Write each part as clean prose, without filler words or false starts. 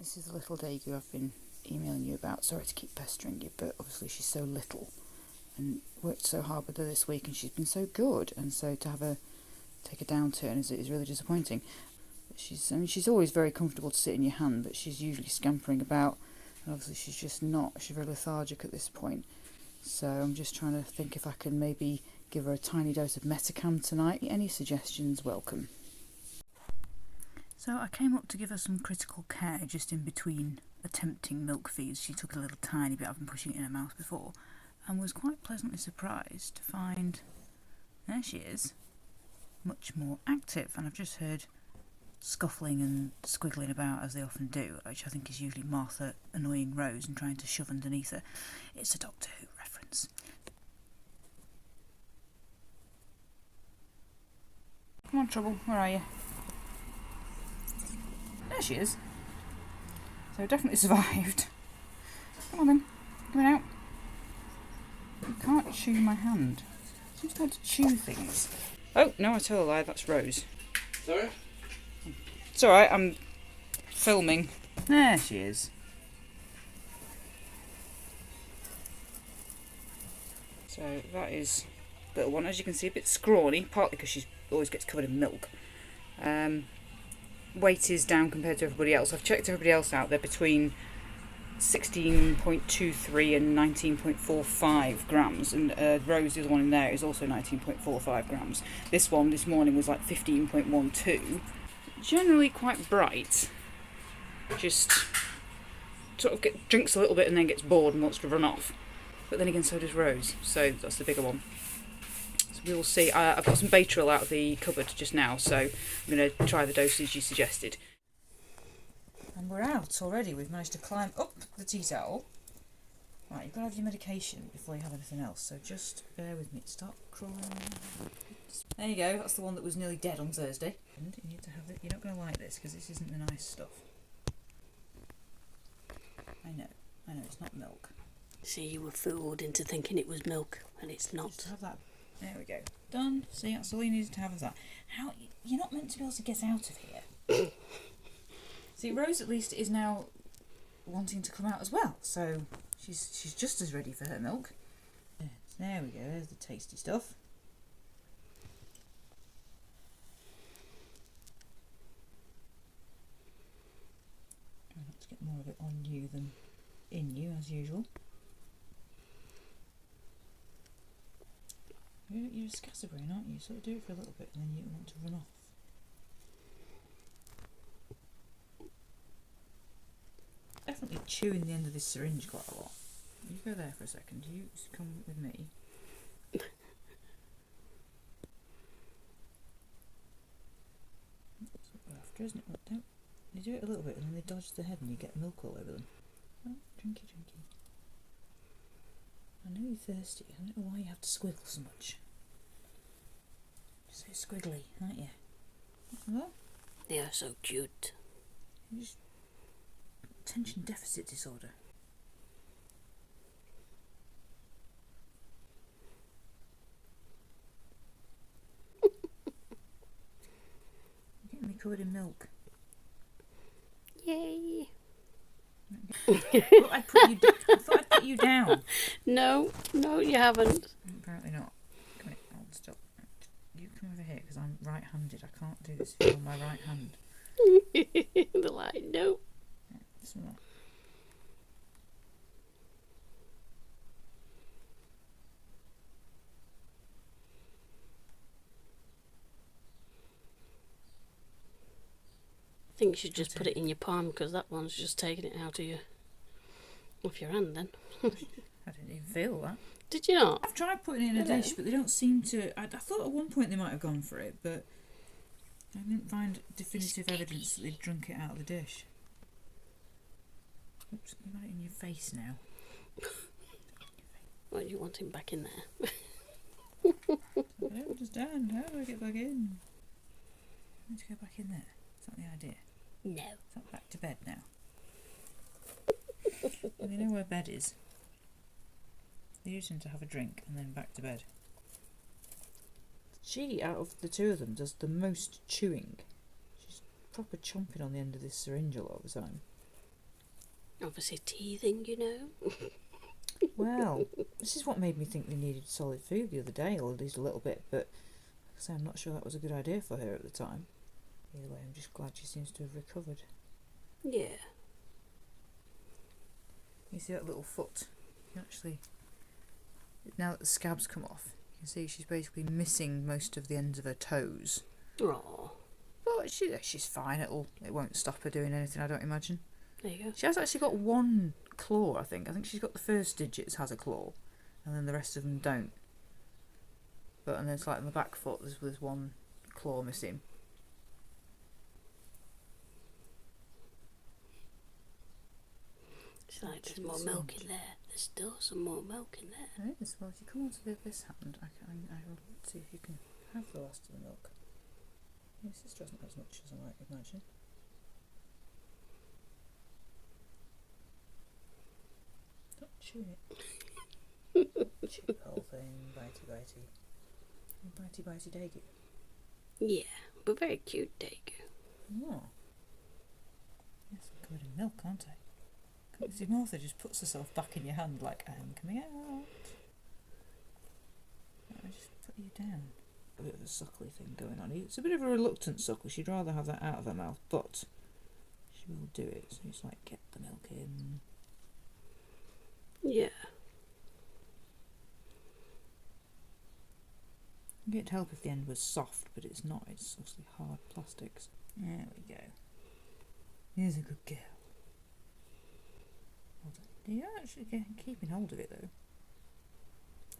This is the little Daegu I've been emailing you about. Sorry to keep pestering you, but obviously she's so little and worked so hard with her this week, and she's been so good, and so to have her take a downturn is really disappointing. She's always very comfortable to sit in your hand, but she's usually scampering about, and obviously she's just not. She's very lethargic at this point. So I'm just trying to think if I can maybe give her a tiny dose of Metacam tonight. Any suggestions welcome. So I came up to give her some critical care just in between attempting milk feeds. She took a little tiny bit. I've been pushing it in her mouth before, and was quite pleasantly surprised to find, there she is, much more active. And I've just heard scuffling and squiggling about, as they often do, which I think is usually Martha annoying Rose and trying to shove underneath her. It's a Doctor Who reference. Come on, Trouble, where are you? There she is. So definitely survived. Come on then, coming out. You can't chew my hand. Seems to have to chew things. Oh, no, I tell a lie, that's Rose. Sorry? It's alright, I'm filming. There she is. So that is little one. As you can see, a bit scrawny, partly because she always gets covered in milk. Weight is down compared to everybody else. I've checked everybody else out. They're between 16.23 and 19.45 grams, and Rose, the other one in there, is also 19.45 grams. This one this morning was like 15.12. Generally quite bright. Just sort of drinks a little bit and then gets bored and wants to run off. But then again, so does Rose. So that's the bigger one. So we will see. I've got some Batril out of the cupboard just now, so I'm going to try the dosage you suggested. And we're out already. We've managed to climb up the tea towel. Right, you've got to have your medication before you have anything else, so just bear with me. Stop crawling. There you go, that's the one that was nearly dead on Thursday. And you need to have it. You're not going to like this because this isn't the nice stuff. I know, it's not milk. See, you were fooled into thinking it was milk, and it's not. Just have that. There we go. Done. See, that's all you needed to have is that. How? You're not meant to be able to get out of here. See, Rose at least is now wanting to come out as well, so she's just as ready for her milk. There we go, there's the tasty stuff. Try not to get more of it on you than in you, as usual. You're a scatterbrain, aren't you? Sort of do it for a little bit and then you want to run off. Definitely chewing the end of this syringe quite a lot. You go there for a second. You come with me. That's what we're after, isn't it? Well, don't you do it a little bit and then they dodge the head and you get milk all over them. Oh, drinky. I know you're thirsty. I don't know why you have to squiggle so much. You're so squiggly, aren't you? What? They are so cute. You just attention deficit disorder. You're getting me covered in milk. Yay! I thought I'd put you down. No, you haven't. Apparently not. Come here, hold stop. You come over here because I'm right-handed. I can't do this if you're on my right hand. The light, no. Smell that. I think you should just put it in your palm because that one's just taking it out of your hand then. I didn't even feel that. Did you not? I've tried putting it in a dish, but they don't seem to. I thought at one point they might have gone for it, but I didn't find definitive evidence that they'd drunk it out of the dish. Oops, you've got it in your face now. Well, you want him back in there. I don't understand. How do I get back in? I need to go back in there. Is that the idea? No. Is that back to bed now? And they know where bed is. They use him to have a drink and then back to bed. She, out of the two of them, does the most chewing. She's proper chomping on the end of this syringe a lot of the time. Obviously teething, you know. Well, this is what made me think they needed solid food the other day, or at least a little bit, but so I'm not sure that was a good idea for her at the time. Either way, I'm just glad she seems to have recovered. Yeah. You see that little foot? You actually, now that the scab's come off, you can see she's basically missing most of the ends of her toes. Aww. But she's fine. It won't stop her doing anything, I don't imagine. There you go. She has actually got one claw, I think. I think she's got the first digits has a claw, and then the rest of them don't. But and then it's like on the back foot, there's one claw missing. It's like there's more milk in there. There's still some more milk in there. There is. Well, if you come onto this hand, I will see if you can have the last of the milk. Your sister doesn't have as much as I might imagine. Stop chewing it. Chew the whole thing, bitey bitey. Bitey bitey dagu. Yeah, but very cute dagu. Oh. Yes, I'm covered in milk, aren't I? See, Martha just puts herself back in your hand like, I'm coming out. I just put you down. A bit of a suckly thing going on. It's a bit of a reluctant suckle. She'd rather have that out of her mouth, but she will do it. So it's like, get the milk in. Yeah. It'd help if the end was soft, but it's not. It's obviously hard plastics. There we go. Here's a good girl. Hold on. You're actually keeping hold of it though.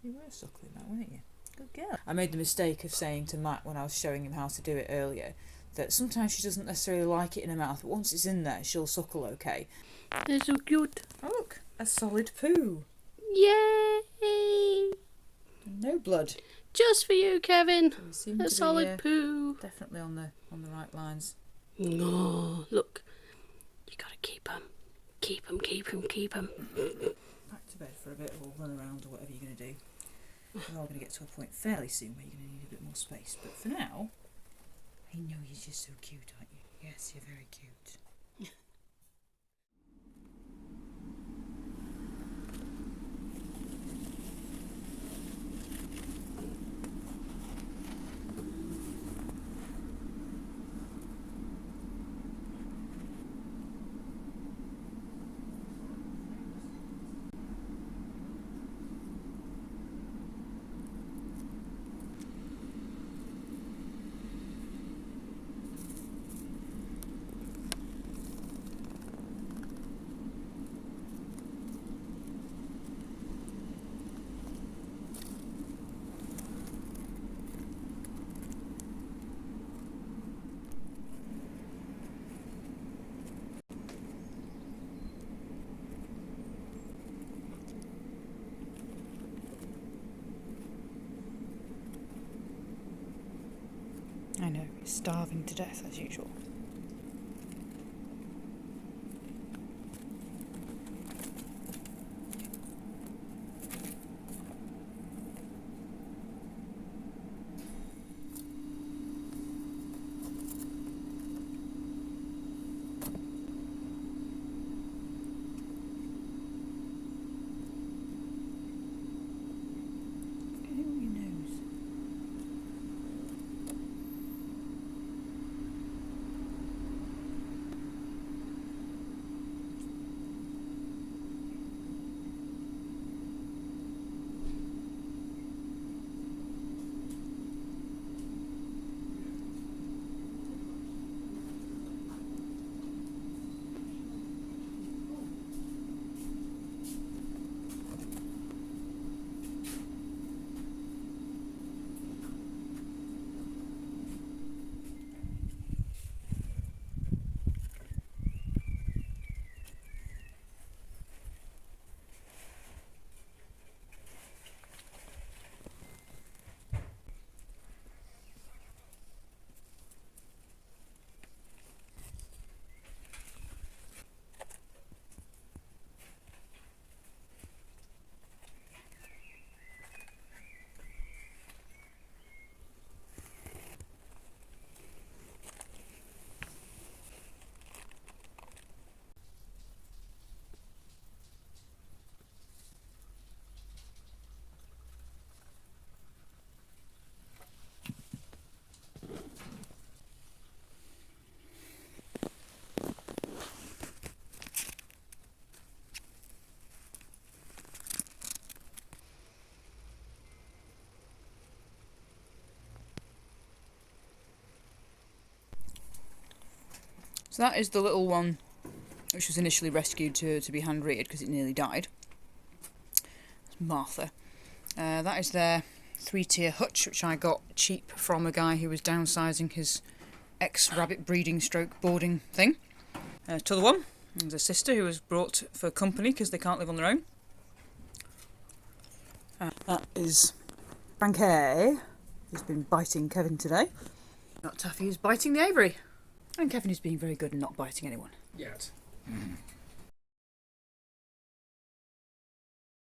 You were suckling that, weren't you? Good girl. I made the mistake of saying to Matt when I was showing him how to do it earlier that sometimes she doesn't necessarily like it in her mouth, but once it's in there, she'll suckle okay. They're so cute. Oh look, a solid poo. Yay! No blood. Just for you, Kevin. So A solid poo. Definitely on the right lines. No, look. You gotta keep him. Keep him, keep him, keep him. Back to bed for a bit, or run around, or whatever you're going to do. We're all going to get to a point fairly soon where you're going to need a bit more space. But for now, I know you're just so cute, aren't you? Yes, you're very cute. I know, he's starving to death as usual. So that is the little one which was initially rescued to be hand-reared because it nearly died. It's Martha. That is their 3-tier hutch, which I got cheap from a guy who was downsizing his ex-rabbit breeding stroke boarding thing. To the one, there's a sister who was brought for company because they can't live on their own. That is Bankay, who's been biting Kevin today. Not Tuffy, who's biting the aviary. And Kevin is being very good and not biting anyone. Yet.